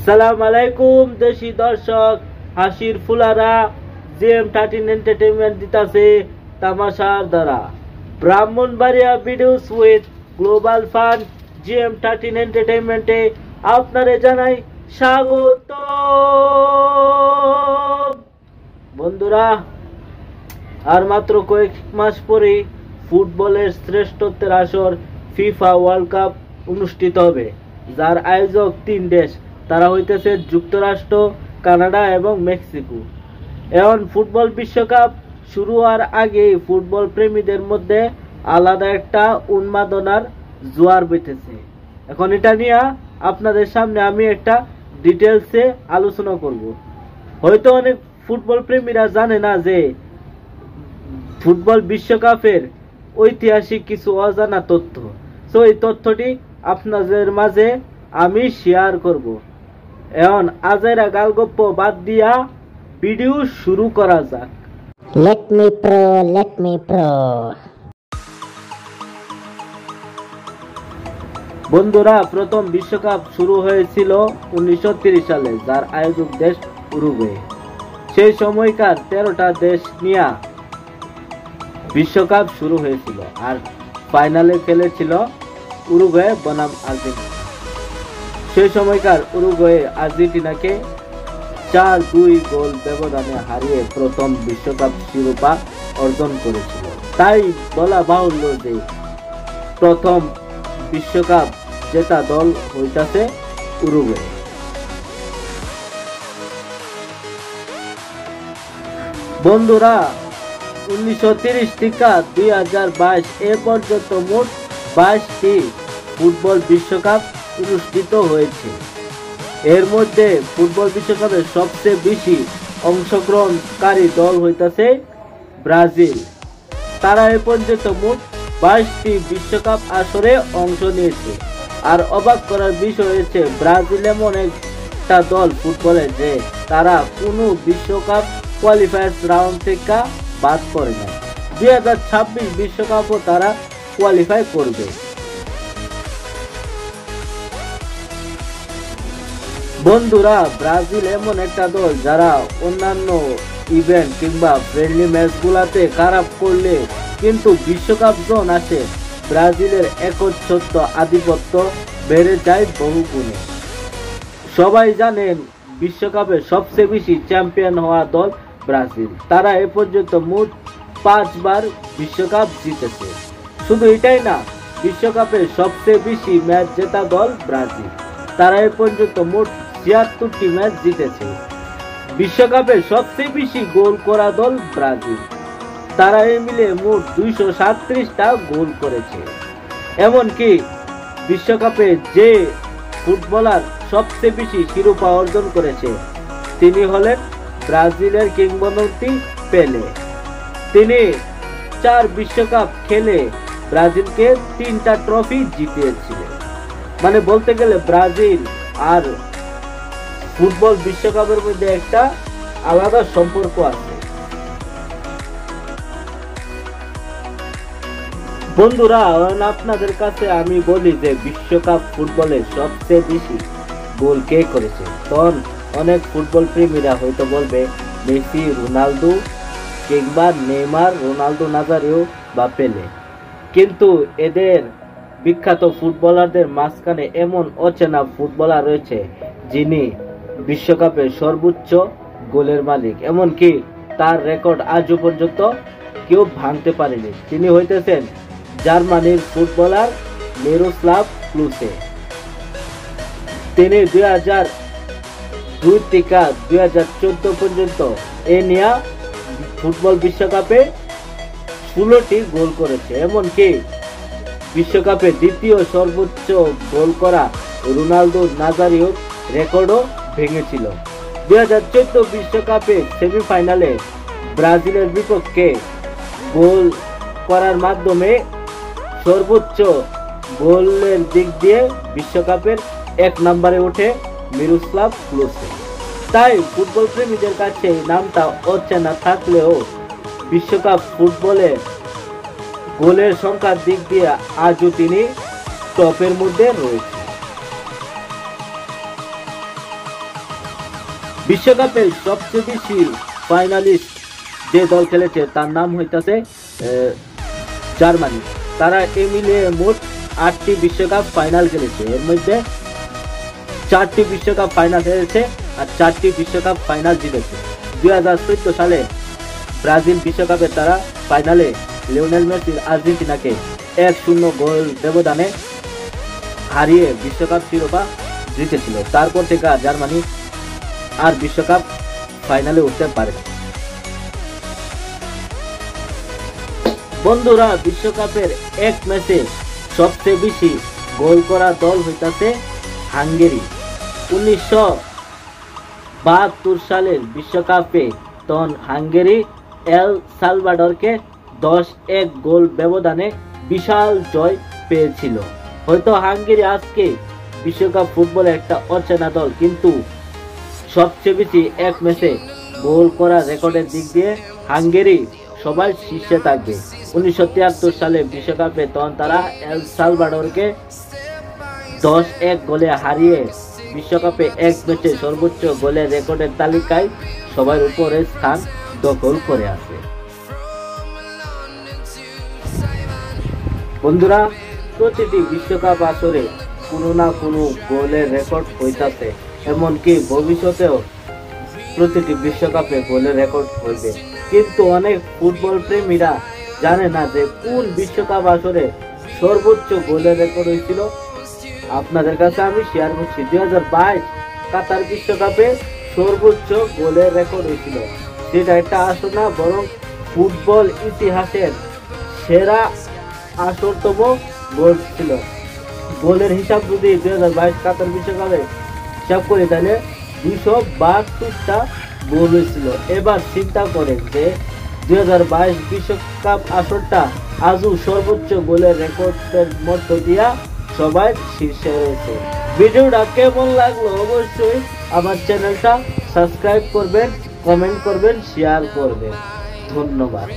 সালাম আলাইকুম দেশি দর্শক, হাসির ফুলারা GM13 এন্টারটেইনমেন্ট দিতাছে তামাশার দ্বারা Brahmanbaria videos with global fun. GM13 এন্টারটেইনমেন্টে আপনারে জানাই স্বাগত। বন্ধুরা, আর মাত্র কয়েক মাস পরে ফুটবলের শ্রেষ্ঠত্বের আসর ফিফা ওয়ার্ল্ড কাপ অনুষ্ঠিত হবে, যার আয়োজক 3 দেশ। তারা হইতেছে যুক্তরাষ্ট্র, কানাডা এবং মেক্সিকো। এখন ফুটবল বিশ্বকাপ শুরু হওয়ার আগে ফুটবল প্রেমীদের মধ্যে আলাদা একটা উন্মাদনার জোয়ার বইতেছে। এখন এটা নিয়ে আপনাদের সামনে আমি একটা ডিটেলসে আলোচনা করব। হয়তো অনেক ফুটবল প্রেমীরা জানে না যে ফুটবল বিশ্বকাপের ঐতিহাসিক কিছু অজানা তথ্য। সো এই তথ্যটি আপনাদের মাঝে আমি শেয়ার করব। এখন আজেরা গালগপ্প বাদ দিয়া ভিডিও শুরু করা যাক। Let me pro. বন্ধুরা, প্রথম বিশ্বকাপ শুরু হয়েছিল 1930 সালে, যার আয়োজক দেশ উরুগুয়ে। সেই সময়কার 13টা দেশ নিয়ে বিশ্বকাপ শুরু হয়েছিল, আর ফাইনালে খেলেছিল উরুগুয়ে বনাম আর্জেন্টিনা। সেই সময়কার উরুগুয়ে আর্জেন্টিনাকে 4-2 গোল ব্যবধানে হারিয়ে প্রথম বিশ্বকাপ শিরোপা অর্জন করেছিল। তাই বলা বাহুল্য যে প্রথম বিশ্বকাপ জেতা দল হইতাছে উরুগুয়ে। বন্ধুরা, 1930 থেকে 2022 এ পর্যন্ত মোট 22টি ফুটবল বিশ্বকাপ অনুষ্ঠিত হয়েছে। এর মধ্যে ফুটবল বিশ্বকাপে সবচেয়ে বেশি অংশগ্রহণকারী দল হইতাছে ব্রাজিল। তারা এ পর্যন্ত মোট 22টি বিশ্বকাপ আসরে অংশ নিয়েছে। আর অবাক করার বিষয় হচ্ছে, ব্রাজিল এমন একটা দল ফুটবলে যে তারা কোনো বিশ্বকাপ কোয়ালিফায়ার্স রাউন্ড থেকে বাদ পড়ে না। 2026 বিশ্বকাপও তারা কোয়ালিফাই করবে। বন্ধুরা, ব্রাজিল এমন একটা দল যারা অন্যান্য ইভেন্ট কিংবা ফ্রেন্ডলি ম্যাচগুলোতে খারাপ করলে কিন্তু বিশ্বকাপ যখন আসে ব্রাজিলের একচ্ছত্ব আধিপত্য বেড়ে যায় বহুগুণে। সবাই জানেন বিশ্বকাপে সবচেয়ে বেশি চ্যাম্পিয়ন হওয়া দল ব্রাজিল। তারা এ পর্যন্ত মোট 5 বার বিশ্বকাপ জিতেছে। শুধু এটাই না, বিশ্বকাপে সবচেয়ে বেশি ম্যাচ জেতা দল ব্রাজিল। তারা এ পর্যন্ত মোট 76টি ম্যাচ জিতেছে। বিশ্বকাপে সবচেয়ে বেশি গোল করা দল ব্রাজিল। তারা এ মিলে মোট 237টা গোল করেছে। এমনকি বিশ্বকাপে যে ফুটবলার সবচেয়ে বেশি শিরোপা অর্জন করেছে তিনি হলেন ব্রাজিলের কিংবদন্তি পেলে। তিনি 4 বিশ্বকাপ খেলে ব্রাজিলকে 3টা ট্রফি জিতিয়েছিলেন। মানে বলতে গেলে ব্রাজিল আর ফুটবল বিশ্বকাপের মধ্যে একটা আলাদা সম্পর্ক আছে। বন্ধুরা, আপনাদের কাছে আমি বলি যে বিশ্বকাপ ফুটবলে সবচেয়ে বেশি গোল কে করেছে, তখন অনেক ফুটবল প্রেমীরা হয়তো বলবে মেসি, রোনালদো কিংবা নেইমার, রোনালদো নাজারিও বা পেলে। কিন্তু এদের বিখ্যাত ফুটবলারদের মাঝখানে এমন অচেনা ফুটবলার রয়েছে যিনি বিশ্বকাপে সর্বোচ্চ গোলের মালিক, এমনকি তার রেকর্ড আজও পর্যন্ত কেউ ভাঙতে পারেনি। তিনি হইতেছেন জার্মানির ফুটবলার মিরোস্লাভ ক্লোসে। তিনি 2002 থেকে 2014 পর্যন্ত এ নিয়ে ফুটবল বিশ্বকাপে 16টি গোল করেছে। এমনকি বিশ্বকাপে দ্বিতীয় সর্বোচ্চ গোল করা রোনালদো নাজারিওর রেকর্ডও ভেঙেছিল। 2014 বিশ্বকাপে সেমিফাইনালে ব্রাজিলের বিপক্ষে গোল করার মাধ্যমে সর্বোচ্চ গোলের দিক দিয়ে বিশ্বকাপের 1 নম্বরে ওঠে মিরোস্লাভ ক্লোসে। তাই ফুটবল প্রেমীদের কাছে এই নামটা অচেনা থাকলেও বিশ্বকাপ ফুটবলে গোলের সংখ্যার দিক দিয়ে আজও তিনি টপের মধ্যে রয়েছে। বিশ্বকাপের সবচেয়ে বেশি ফাইনালিস্ট যে দল খেলেছে তার নাম হইতাছে জার্মানি। তারা মিলিয়ে মোট 8টি বিশ্বকাপ ফাইনাল খেলেছে। এর মধ্যে 4টি বিশ্বকাপ ফাইনাল খেলেছে আর 4টি বিশ্বকাপ ফাইনাল জিতেছে। 2014 সালে ব্রাজিল বিশ্বকাপে তারা ফাইনালে লিওনেল মেসি আর্জেন্টিনাকে 1-0 গোল ব্যবধানে হারিয়ে বিশ্বকাপ শিরোপা জিতেছিল। তারপর থেকে জার্মানি আর বিশ্বকাপ ফাইনালে উঠতে পারে। বন্ধুরা, বিশ্বকাপের এক ম্যাচে সবচেয়ে বেশি গোল করা দল হইতাছে হাঙ্গেরি। 1972 সালের বিশ্বকাপে তখন হাঙ্গেরি এল সালভাডরকে 10-1 গোল ব্যবধানে বিশাল জয় পেয়েছিল। হয়তো হাঙ্গেরি আজকে বিশ্বকাপ ফুটবলে একটা অচেনা দল, কিন্তু সবচেয়ে বেশি এক ম্যাচে গোল করা রেকর্ডের দিক দিয়ে হাঙ্গেরি সবার শীর্ষে থাকবে। 1973 সালে বিশ্বকাপে তখন তারা এল সালভাডরকে 10-1 গোলে হারিয়ে বিশ্বকাপে এক ম্যাচে সর্বোচ্চ গোলের রেকর্ডের তালিকায় সবার উপরে স্থান দখল করে আছে। বন্ধুরা, প্রতিটি বিশ্বকাপ আসরে কোনো না কোনো গোলের রেকর্ড হইতাছে, এমনকি ভবিষ্যতেও প্রতিটি বিশ্বকাপে গোলের রেকর্ড হইবে। কিন্তু অনেক ফুটবল প্রেমীরা জানে না যে কোন বিশ্বকাপ আসরে সর্বোচ্চ গোলের রেকর্ড হয়েছিল। আপনাদের কাছে আমি শেয়ার করছি, 2022 কাতার বিশ্বকাপে সর্বোচ্চ গোলের রেকর্ড হয়েছিল। সেটা একটা আসর না, বরং ফুটবল ইতিহাসের সেরা আসরতম গোল ছিল। গোলের হিসাব যদি 2022 কাতার বিশ্বকাপে হিসাব করি তাহলে 272টা গোল হয়েছিল। এবার চিন্তা করেন যে 2022 বিশ্বকাপ আসরটা আজও সর্বোচ্চ গোলের রেকর্ডের মধ্য দিয়া সবাই শীর্ষে রয়েছে। ভিডিওটা কেমন লাগলো অবশ্যই আমার চ্যানেলটা সাবস্ক্রাইব করবেন, কমেন্ট করবেন, শেয়ার করবেন। ধন্যবাদ।